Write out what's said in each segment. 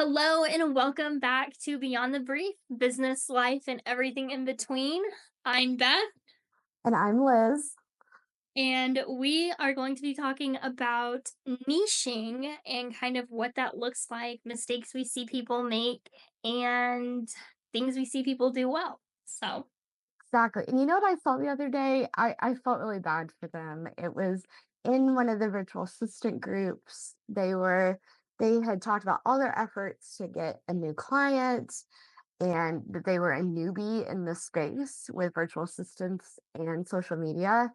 Hello and welcome back to Beyond the Brief Business, Life, and Everything in Between. I'm Beth, And I'm Liz. and we are going to be talking about niching and kind of what that looks like, mistakes we see people make, and things we see people do well. So, Exactly. And you know what I felt the other day? I felt really bad for them. It was in one of the virtual assistant groups. They had talked about all their efforts to get a new client and that they were a newbie in the space with virtual assistants and social media.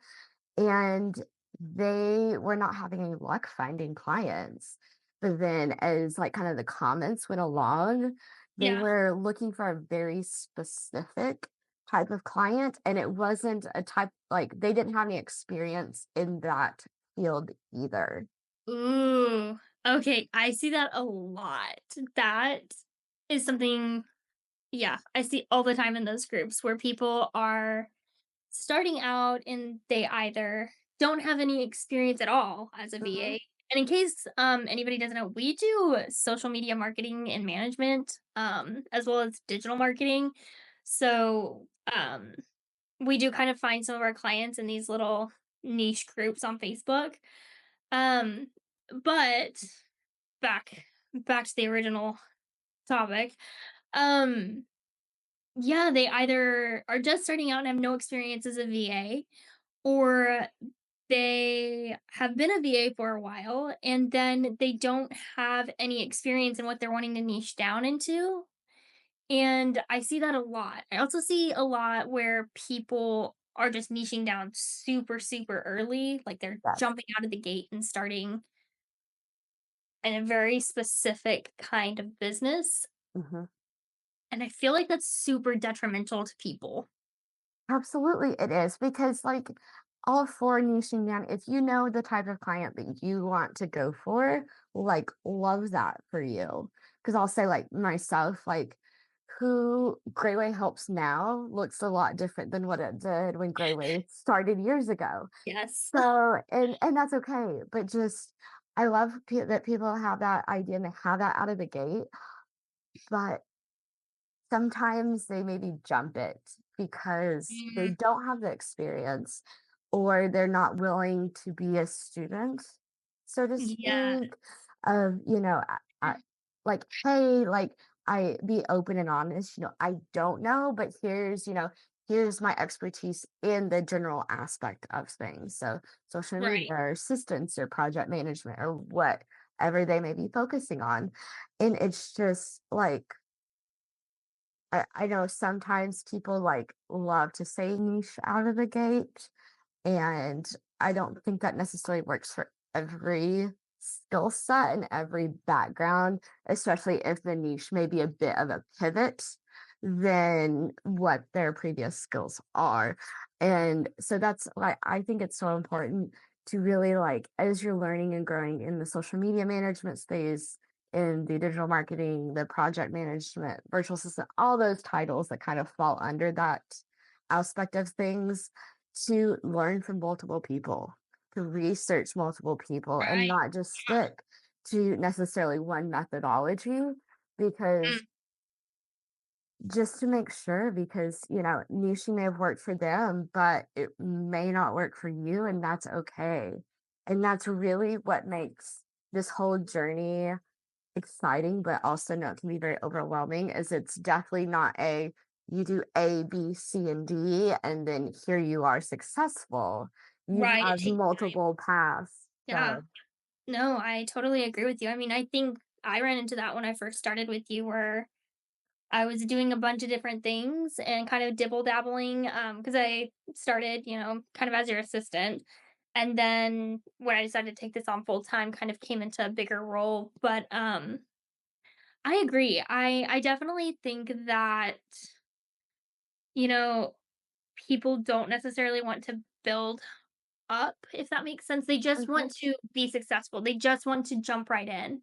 And they were not having any luck finding clients. But then as like kind of the comments went along, they yeah. were looking for a very specific type of client, and it wasn't a type like they didn't have any experience in that field either. Ooh. Okay. I see that a lot. That is something, yeah, I see all the time in those groups where people are starting out and they either don't have any experience at all as a Mhm. VA. And in case anybody doesn't know, we do social media marketing and management, as well as digital marketing. So we do kind of find some of our clients in these little niche groups on Facebook. Um, but back back to the original topic. Um, yeah, they either are just starting out and have no experience as a VA, or they have been a VA for a while and then they don't have any experience in what they're wanting to niche down into. And I see that a lot. I also see a lot where people are just niching down super, super early. Like they're Yes. jumping out of the gate and starting in a very specific kind of business. Mhm. And I feel like that's super detrimental to people. Absolutely, it is because all for niching down, if you know the type of client that you want to go for, like love that for you. Because I'll say like myself, like who Greyway helps now looks a lot different than what it did when Greyway started years ago. Yes. So and that's okay, but just I love that people have that idea and they have that out of the gate, but sometimes they maybe jump it because they Mm, don't have the experience or they're not willing to be a student, so to yeah. speak, of, like, hey, like, I be open and honest, I don't know, but here's my expertise in the general aspect of things. So social media Right. or assistance or project management or whatever they may be focusing on. And it's just like I know sometimes people like love to say niche out of the gate, and I don't think that necessarily works for every skill set and every background, especially if the niche may be a bit of a pivot than what their previous skills are. And so that's why I think it's so important to really like as you're learning and growing in the social media management space, in the digital marketing, the project management, virtual assistant, all those titles that kind of fall under that aspect of things, to learn from multiple people, to research multiple people, and Right. not just stick to necessarily one methodology, because Mm, just to make sure, because niche may have worked for them, but it may not work for you, and that's okay. And that's really what makes this whole journey exciting, but also no, it can be very overwhelming. Is it's definitely not a you do A, B, C, and D, and then here you are successful. You right. It have takes multiple paths. Yeah. So, No, I totally agree with you. I mean, I think I ran into that when I first started with you, where I was doing a bunch of different things and kind of dibble dabbling. Because I started, kind of as your assistant. And then when I decided to take this on full time, kind of came into a bigger role. But I agree. I definitely think that, you know, people don't necessarily want to build up, if that makes sense. They just mhm, want to be successful. They just want to jump right in.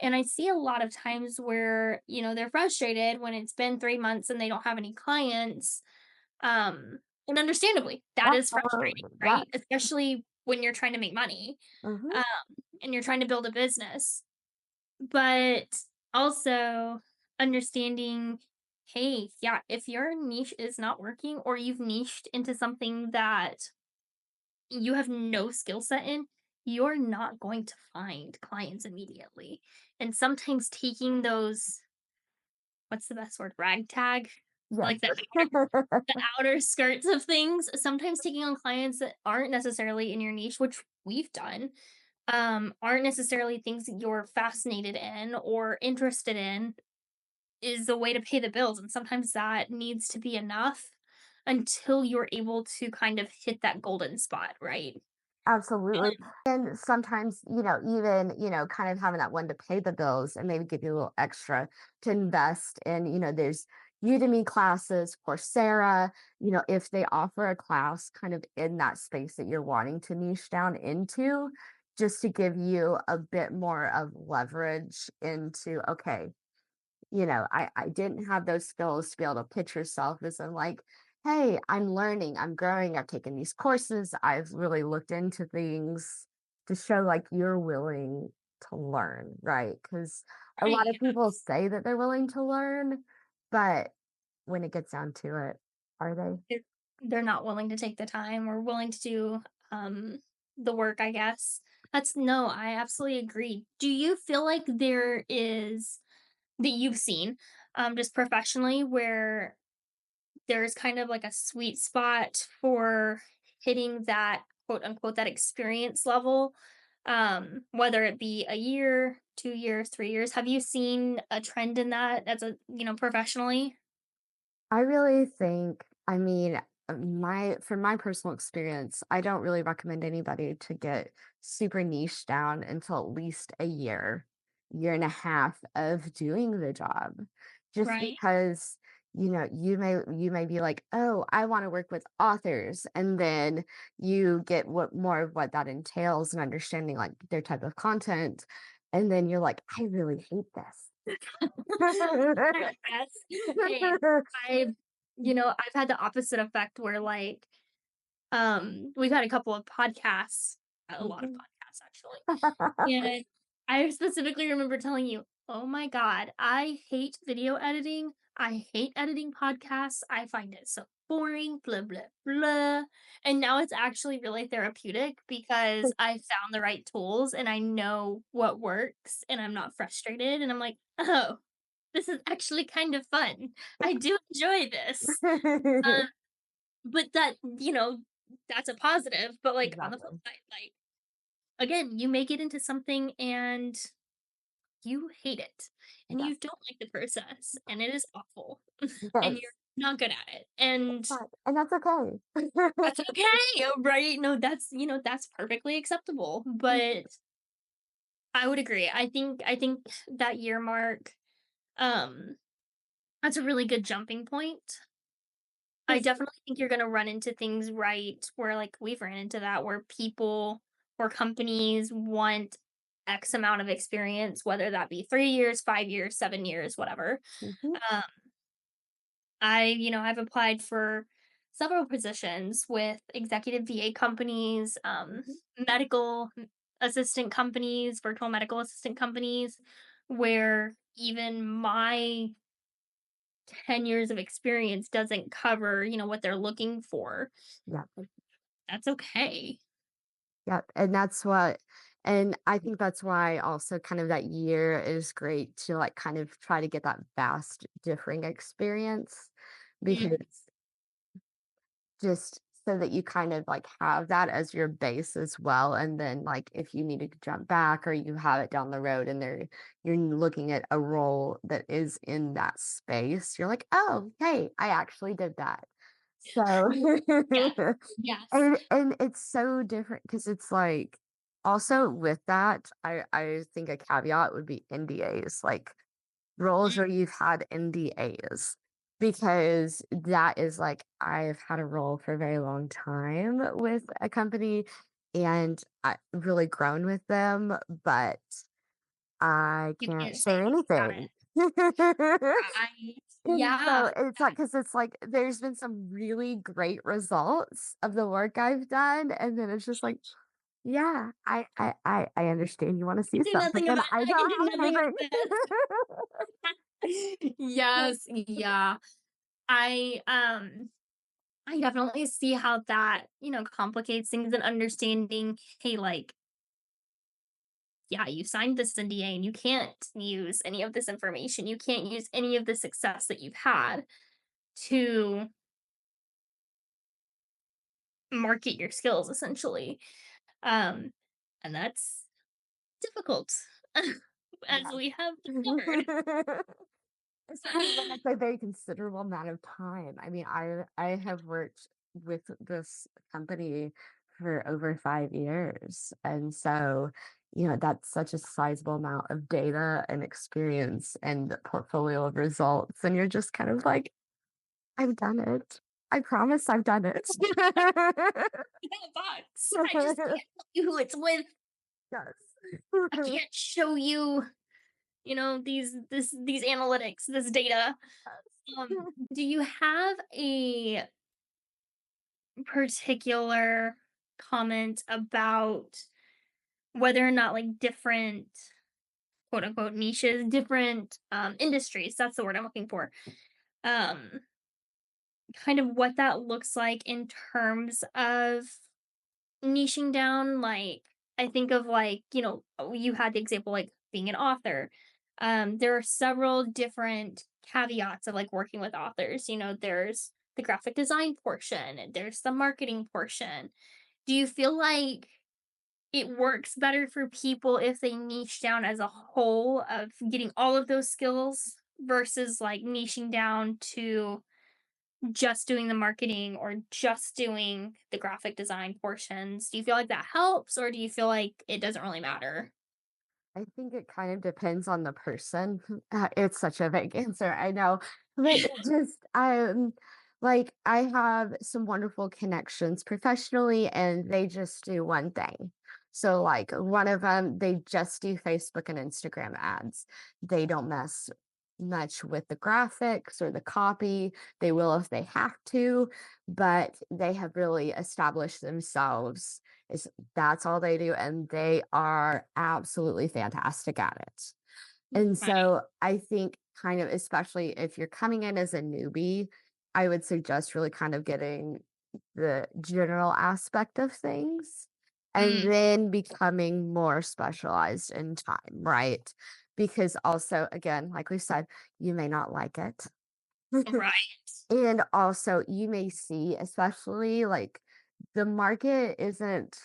And I see a lot of times where, they're frustrated when it's been 3 months and they don't have any clients. And understandably, that is frustrating, absolutely. right? Yes. Especially when you're trying to make money, Hmm. um, and you're trying to build a business. But Also, understanding, hey, yeah, if your niche is not working or you've niched into something that you have no skill set in, you're not going to find clients immediately. And sometimes taking those, what's the best word? Ragtag? Like Yes. the outer skirts of things, sometimes taking on clients that aren't necessarily in your niche, which we've done, aren't necessarily things that you're fascinated in or interested in, is the way to pay the bills, and sometimes that needs to be enough until you're able to kind of hit that golden spot, right? Absolutely. And sometimes, even, kind of having that one to pay the bills and maybe give you a little extra to invest in, there's Udemy classes, Coursera, if they offer a class kind of in that space that you're wanting to niche down into, just to give you a bit more of leverage into, okay, I didn't have those skills to be able to pitch yourself as in like, hey, I'm learning, I'm growing, I've taken these courses, I've really looked into things to show like you're willing to learn, right? Because a lot Right, of people say that they're willing to learn, but when it gets down to it, are they? they're they're not willing to take the time or willing to do, the work, I guess. That's no, I absolutely agree. Do you feel like there is that you've seen, just professionally, where there's kind of like a sweet spot for hitting that quote unquote that experience level, whether it be a year, 2 years, 3 years? Have you seen a trend in that as a, professionally? I really think, I mean, from my personal experience, I don't really recommend anybody to get super niche down until at least a year, year and a half of doing the job. Just Right. because, you may be like, oh, I want to work with authors, and then you get what more of what that entails and understanding like their type of content, and then you're like, I really hate this. Yes. Hey, I've I've had the opposite effect where, like, we've had a couple of podcasts, a lot of Mhm. podcasts actually. And I specifically remember telling you, "Oh my god, I hate video editing. I hate editing podcasts. I find it so boring, blah, blah, blah." And now it's actually really therapeutic because I found the right tools and I know what works and I'm not frustrated and I'm like, "Oh, this is actually kind of fun. I do enjoy this." Uh, but that, that's a positive, but, like, on the flip Exactly. side, like, again, you make it into something and you hate it, and Yeah. you don't like the process, and it is awful, and you're Yes. not good at it, and Right, and that's okay. that's okay, right? No, that's perfectly acceptable, but I would agree. I think that year mark, um, that's a really good jumping point. I 'Cause definitely think you're gonna run into things, right, where, like, we've ran into that, where people or companies want X amount of experience, whether that be 3 years, 5 years, 7 years, whatever. mhm, Um, I've applied for several positions with executive VA companies, mhm, medical assistant companies, virtual medical assistant companies, where even my 10 years of experience doesn't cover, what they're looking for. yeah, That's okay. yeah, and that's what and I think that's why also kind of that year is great to, like, kind of try to get that vast differing experience because Mm, just so that you kind of, like, have that as your base as well, and then, like, if you need to jump back or you have it down the road and you're looking at a role that is in that space, you're like, "Oh, hey, I actually did that." So yes, yes. and it's so different because it's, like also with that, I think a caveat would be NDAs, like roles Mm, where you've had NDAs because that is like I've had a role for a very long time with a company and I really grown with them, but I you can't can't say share anything about anything. it. Right. And Yeah. so it's like because it's like there's been some really great results of the work I've done, and then it's just like Yeah, I understand you wanna see I something, and I I don't did have nothing favorite. about that. Yes, yeah. I, um I definitely see how that, complicates things and understanding, hey, like, yeah, you signed this NDA and you can't use any of this information. You can't use any of the success that you've had to market your skills essentially. Um, and that's difficult, as Yes. we have discovered. Especially when it's a very considerable amount of time. I mean, I have worked with this company for over 5 years, and so, that's such a sizable amount of data and experience and portfolio of results, and you're just kind of like, "I've done it. I promise I've done it." That box. I just can't tell you who it's with. Yes. I can't show you, these analytics, this data. Do you have a particular comment about whether or not like different quote unquote niches, different industries, that's the word I'm looking for. Um Kind of what that looks like in terms of niching down, like, I think of, like, you had the example, like, being an author. There are several different caveats of, like, working with authors, there's the graphic design portion, and there's the marketing portion. Do you feel like it works better for people if they niche down as a whole of getting all of those skills versus, like, niching down to just doing the marketing or just doing the graphic design portions? Do you feel like that helps, or do you feel like it doesn't really matter? I think it kind of depends on the person. It's such a vague answer, I know, but it just, like, I have some wonderful connections professionally, and they just do one thing. So, like, one of them, they just do Facebook and Instagram ads. They don't mess much with the graphics or the copy. They will if they have to, but they have really established themselves. That's all they do, and they are absolutely fantastic at it. And Right. so I think kind of especially if you're coming in as a newbie, I would suggest really kind of getting the general aspect of things and Mm, then becoming more specialized in time, right? Because also, again, like we said, you may not like it. right. And also, you may see, especially like the market isn't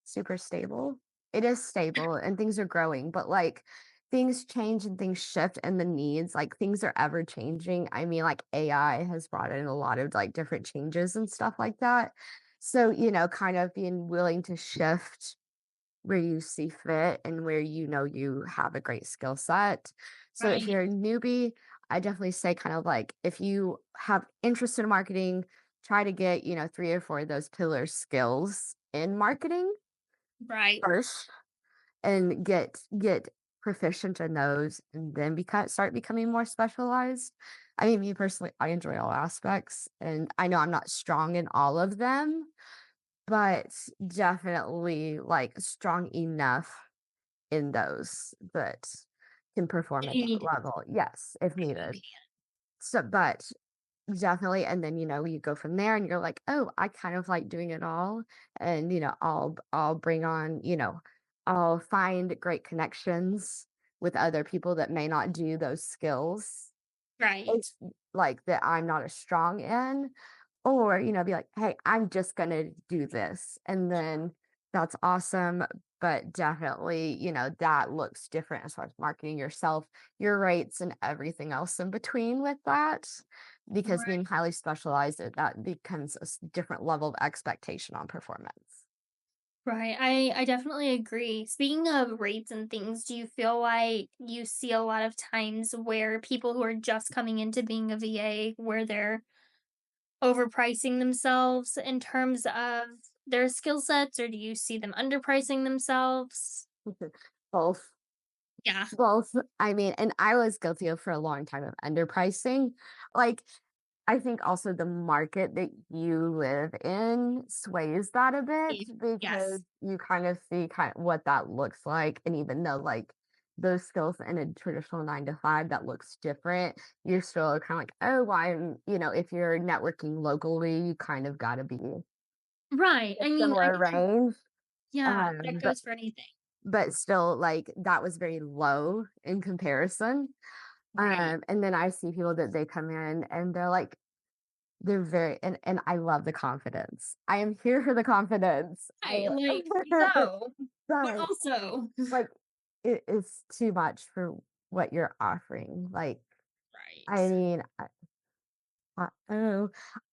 super stable. It is stable and things are growing, but like things change and things shift and the needs, like things are ever changing. I mean, like AI has brought in a lot of like different changes and stuff like that. So, kind of being willing to shift where you see fit and where you have a great skill set. So if Right. you're a newbie, I definitely say kind of like if you have interest in marketing, try to get, 3 or 4 of those pillar skills in marketing Right. first and get proficient in those and then start becoming more specialized. I mean, me personally, I enjoy all aspects and I know I'm not strong in all of them, but definitely like strong enough in those that can perform If at you that need to, level. Yes, if you needed. can. So, but definitely, and then, you go from there and you're like, "Oh, I kind of like doing it all." And, I'll bring on, I'll find great connections with other people that may not do those skills. Right. It's like that I'm not as strong in, or, be like, "Hey, I'm just gonna do this." And then that's awesome, but definitely, that looks different as far as marketing yourself, your rates, and everything else in between with that, because Right. being highly specialized, that becomes a different level of expectation on performance. Right. I definitely agree. Speaking of rates and things, do you feel like you see a lot of times where people who are just coming into being a VA, where they're overpricing themselves in terms of their skill sets, or do you see them underpricing themselves? Both. Yeah. Both. I mean, and I was guilty of for a long time of underpricing. Like, I think also the market that you live in sways that a bit because Yes. you kind of see what that looks like, and even though, like, those skills in a traditional 9 to 5 that looks different, you're still kinda like, "Oh, well, if you're networking locally, you kind of gotta be Right. a I mean, I similar think range." yeah, that But goes for anything. still, like, that was very low in comparison. Right. And then I see people that they come in and they're very and I love the confidence. I am here for the confidence. Right, like, so, but But, also like, it is too much for what you're offering. Like, I right. mean, oh,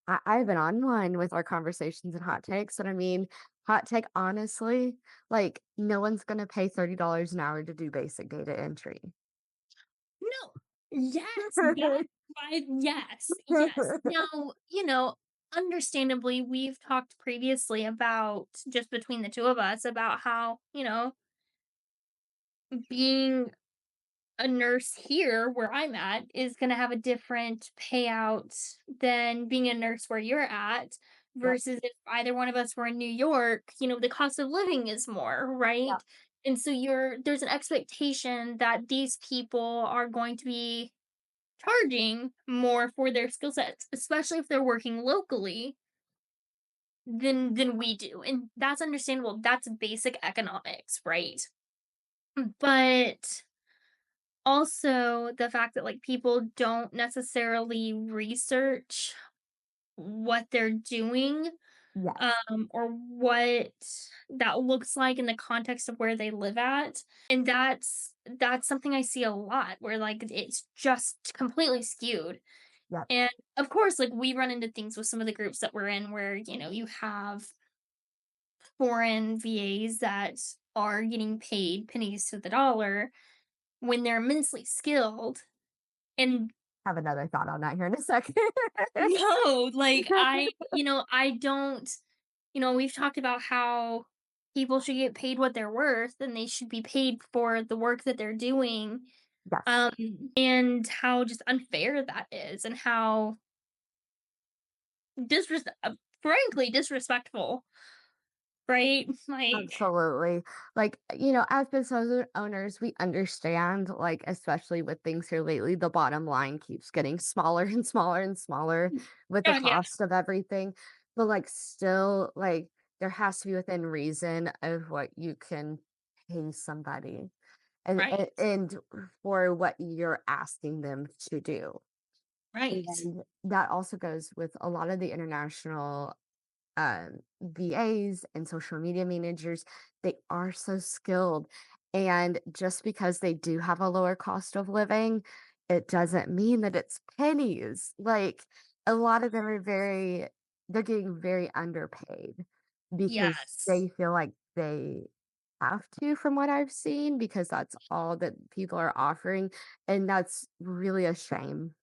I've been on one with our conversations and hot takes, and I mean, hot take, honestly, like, no one's gonna pay $30 an hour to do basic data entry. No. Yes, that yes, yes. Now, understandably, we've talked previously about just between the 2 of us about how, being a nurse here where I'm at is gonna have a different payout than being a nurse where you're at, Yep, versus if either one of us were in New York, the cost of living is more, yep, right? And so there's an expectation that these people are going to be charging more for their skill sets, especially if they're working locally than we do. And that's understandable. That's basic economics, right? But also the fact that like people don't necessarily research what they're doing, yes. or what that looks like in the context of where they live at. And that's something I see a lot where like it's just completely skewed. Yep. And of course, like we run into things with some of the groups that we're in where, you have foreign VAs that are getting paid pennies to the dollar when they're immensely skilled. And Have another thought on that here in a second. no, like I don't, we've talked about how people should get paid what they're worth and they should be paid for the work that they're doing. Yes, Um, and how just unfair that is and how frankly disrespectful. Right? Like absolutely. Like, as business owners, we understand, like, especially with things here lately, the bottom line keeps getting smaller and smaller and smaller with the yeah, cost of everything. But, like, still, like, there has to be within reason of what you can pay somebody right, and for what you're asking them to do. right. And that also goes with a lot of the international VAs and social media managers, they are so skilled. And just because they do have a lower cost of living, it doesn't mean that it's pennies. Like, a lot of them they're getting very underpaid because Yes. they feel like they have to, from what I've seen, because that's all that people are offering. And that's really a shame.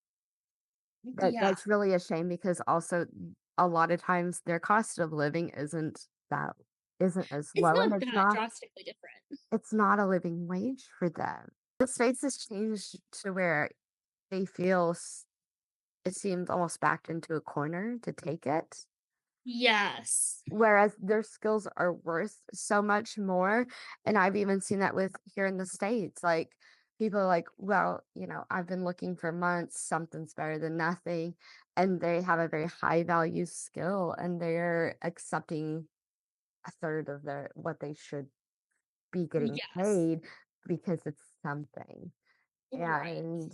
Yeah. That's really a shame because also a lot of times their cost of living that isn't as It's low, and not that drastically different. it's not a living wage for them. The States has changed to where they feel it seems almost backed into a corner to take it. Yes. Whereas their skills are worth so much more, and I've even seen that with here in the States, like, people are like, "Well, I've been looking for months, something's better than nothing," and they have a very high value skill, and they're accepting a third of their what they should be getting Yes. paid because it's something, Right. and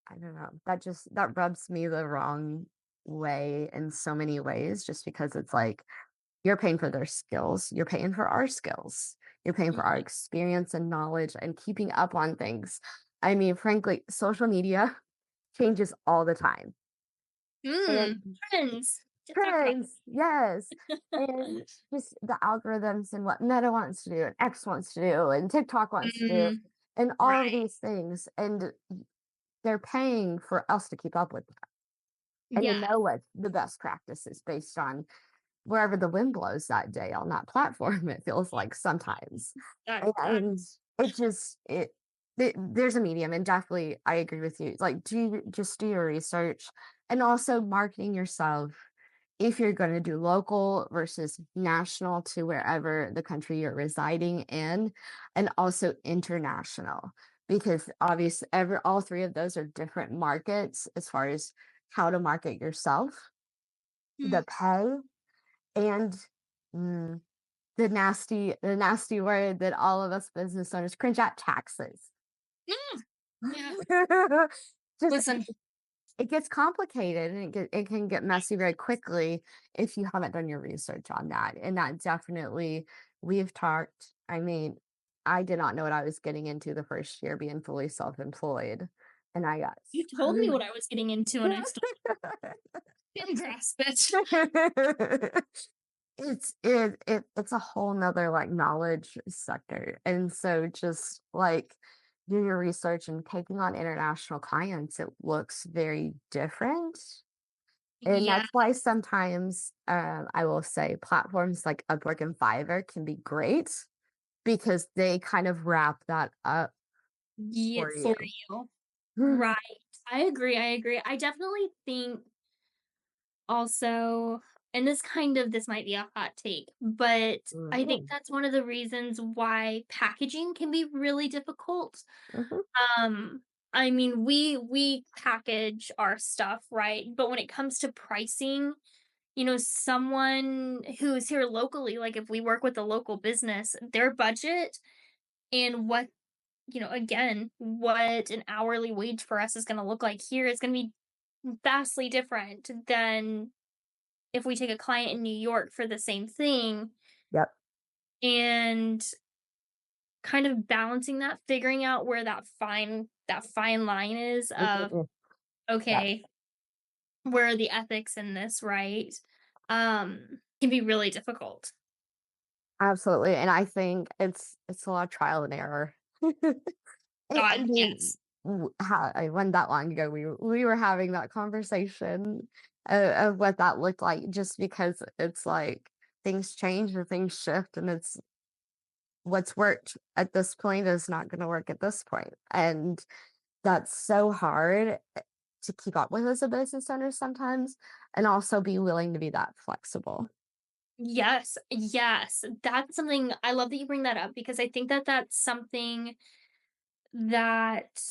I don't know, that rubs me the wrong way in so many ways just because it's like, you're paying for their skills. You're paying for our skills. You're paying for our Yeah. experience and knowledge and keeping up on things. I mean, frankly, social media changes all the time. Mm, And trends. Just talked about trends, yes. And just the algorithms and what Meta wants to do and X wants to do and TikTok wants to do mm, and all of right. these things. And they're paying for us to keep up with that and to Yes. know what the best practices based on wherever the wind blows that day on that platform, it feels like sometimes. That And it just there's a medium, and definitely I agree with you. Like, just do your research, and also marketing yourself if you're going to do local versus national to wherever the country you're residing in, and also international, because obviously all three of those are different markets as far as how to market yourself, Mm, the pay, and mm, the nasty word that all of us business owners cringe at, taxes. mm, yeah. Just Listen, it gets complicated, and it can get messy very quickly if you haven't done your research on that. And that definitely, we've talked. I mean, I did not know what I was getting into the first year being fully self-employed, and I got you told me what I was getting into and I still didn't grasp it. it's a whole nother like knowledge sector. And so just like do your research and taking on international clients, it looks very different. And Yeah. that's why sometimes I will say platforms like Upwork and Fiverr can be great because they kind of wrap that up Yeah, for for you. you. Right. I agree, I agree. I definitely think also, and this might be a hot take, but I think Mhm, that's one of the reasons why packaging can be really difficult. mhm, Um, I mean, we package our stuff, right? But when it comes to pricing, someone who's here locally, like if we work with a local business, their budget and again, what an hourly wage for us is going to look like here is going to be vastly different than if we take a client in New York for the same thing, yep. and kind of balancing that, figuring out where that fine line is of, Mhm, yeah, okay, where are the ethics in this, right? Can be really difficult. absolutely. And I think it's a lot of trial and error. I God, mean, yes. how I wasn't that long ago, we were having that conversation of what that looked like, just because it's like things change and things shift, and it's what's worked at this point is not going to work at this point, and that's so hard to keep up with as a business owner sometimes, and also be willing to be that flexible. Yes, yes. That's something I love that you bring that up because I think that that's something that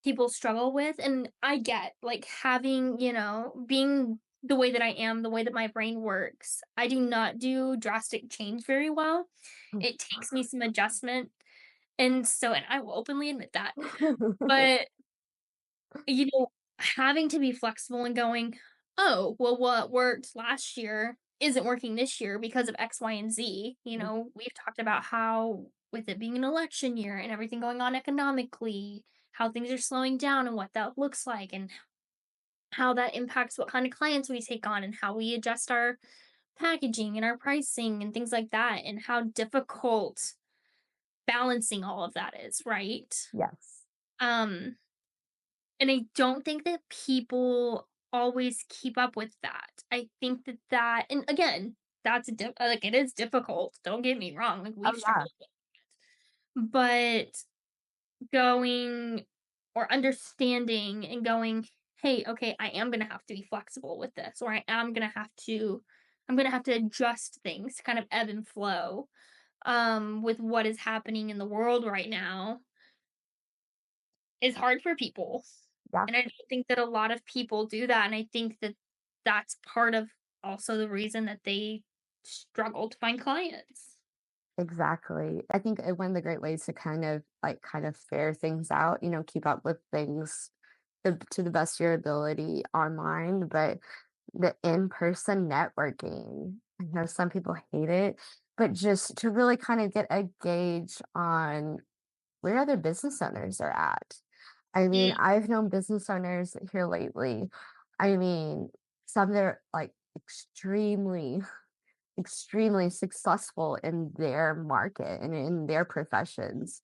people struggle with, and I get, like, being the way that I am, the way that my brain works, I do not do drastic change very well. It takes me some adjustment, and I will openly admit that. But, having to be flexible and going, "Oh, well, what worked last year isn't working this year because of X, Y, and Z." We've talked about how with it being an election year and everything going on economically, how things are slowing down and what that looks like, and how that impacts what kind of clients we take on and how we adjust our packaging and our pricing and things like that, and how difficult balancing all of that is, right? Yes, Um, and I don't think that people always keep up with that. I think that and again, like, it is difficult, don't get me wrong, like, we've oh yeah, struggled with it. But going or understanding and going, "Hey, okay, I am gonna have to be flexible with this, or I'm gonna have to adjust things to kind of ebb and flow, with what is happening in the world right now," is hard for people. yeah. And I don't think that a lot of people do that, and I think that that's part of also the reason that they struggle to find clients. Exactly. I think one of the great ways to kind of fair things out, keep up with things to the best of your ability online, but the in-person networking. I know some people hate it, but just to really kind of get a gauge on where other business owners are at. I mean, Mm, I've known business owners here lately. I mean, some that are like extremely successful in their market and in their professions.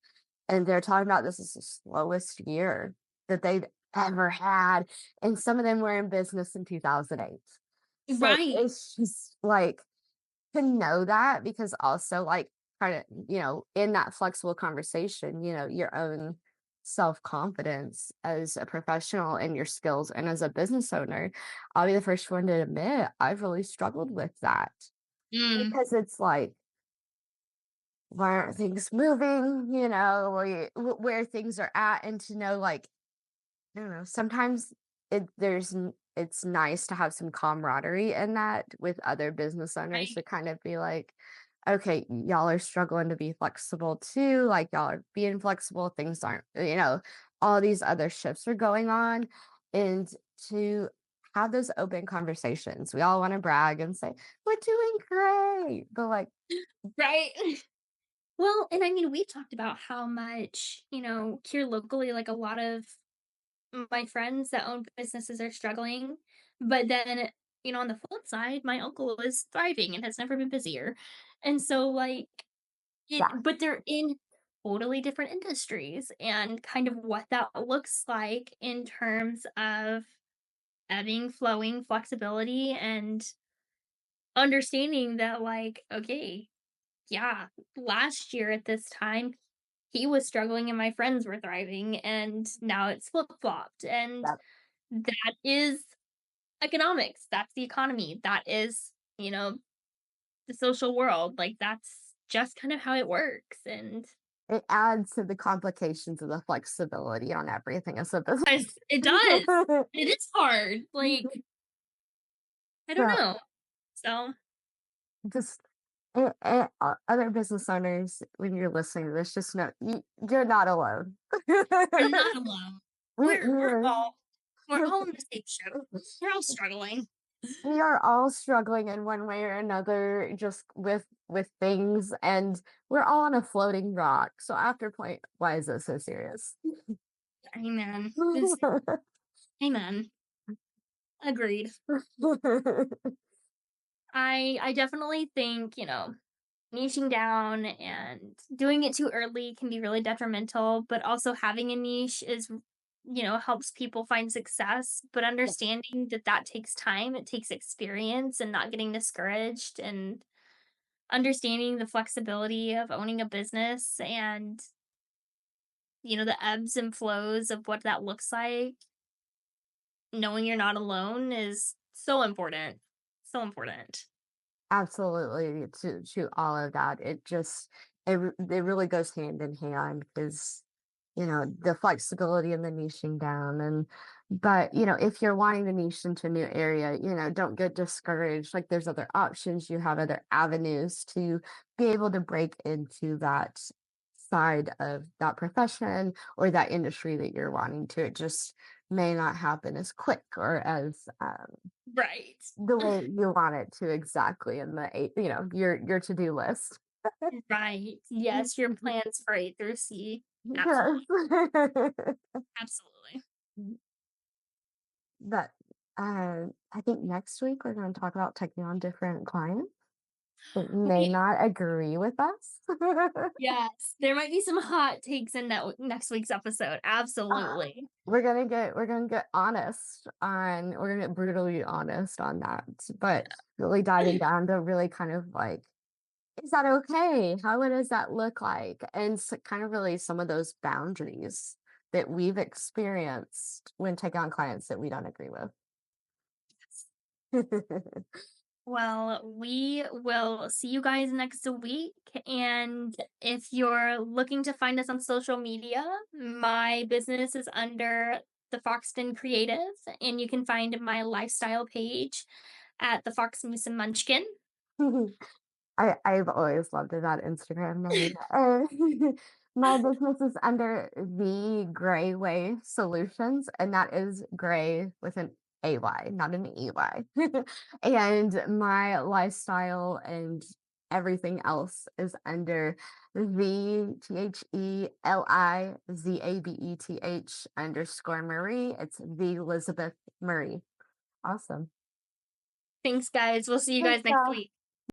And they're talking about this is the slowest year that they've ever had. And some of them were in business in 2008. So right. it's just like to know that, because also like kind of, in that flexible conversation, your own. self-confidence as a professional in your skills and as a business owner, I'll be the first one to admit I've really struggled with that Mm, because it's like, why aren't things moving? Where things are at, and to know, like, I don't know, sometimes it's nice to have some camaraderie in that with other business owners right. to kind of be like, okay, y'all are struggling to be flexible too. Like, y'all are being flexible. Things aren't, all these other shifts are going on. And to have those open conversations, we all want to brag and say, we're doing great. But like, Right. Well, and I mean, we've talked about how much, here locally, like a lot of my friends that own businesses are struggling. But then, on the flip side, my uncle is thriving and has never been busier. And so, like, yeah, but they're in totally different industries and kind of what that looks like in terms of ebbing, flowing, flexibility, and understanding that, like, okay, yeah, last year at this time, he was struggling and my friends were thriving, and now it's flip-flopped, and that that is economics, that's the economy, that is, the social world, like, that's just kind of how it works, and it adds to the complications of the flexibility on everything as a business. it does. It is hard, like, I don't So know. So, just other business owners, when you're listening to this, just know you're not alone. you're not alone. we, We're we're, all in the same ship. We're all struggling. we are all struggling in one way or another, just with things, and we're all on a floating rock. So after point, why is it so serious? Amen. Amen. Agreed. I definitely think, niching down and doing it too early can be really detrimental, but also having a niche is, helps people find success, but understanding that that takes time, it takes experience and not getting discouraged and understanding the flexibility of owning a business and, the ebbs and flows of what that looks like, knowing you're not alone is so important. So important. Absolutely, to all of that. It really goes hand in hand because, the flexibility and the niching down, but, if you're wanting to niche into a new area, don't get discouraged. Like, there's other options, you have other avenues to be able to break into that side of that profession or that industry that you're wanting to. It just may not happen as quick or as, Right. the way you want it to exactly in your to-do list. Right. Yes, your plans for A through C. Yes. Absolutely. Absolutely. But, I think next week we're gonna talk about taking on different clients that may Okay. not agree with us. Yes. There might be some hot takes in that next week's episode. Uh, Absolutely. we're gonna get brutally honest on that, but really diving down to really kind of like, is that okay? How does that look like? And kind of really some of those boundaries that we've experienced when taking on clients that we don't agree with. Well, we will see you guys next week. And if you're looking to find us on social media, my business is under the Foxton Creative, and you can find my lifestyle page at the Fox Moose and Munchkin. I've always loved that Instagram name. My business is under The Gray Way Solutions, and that is gray with an AY, not an EY. And my lifestyle and everything else is under TheElizabeth_Marie. It's the Elizabeth Marie. Awesome. Thanks, guys. We'll see you Thanks, guys next y'all. week.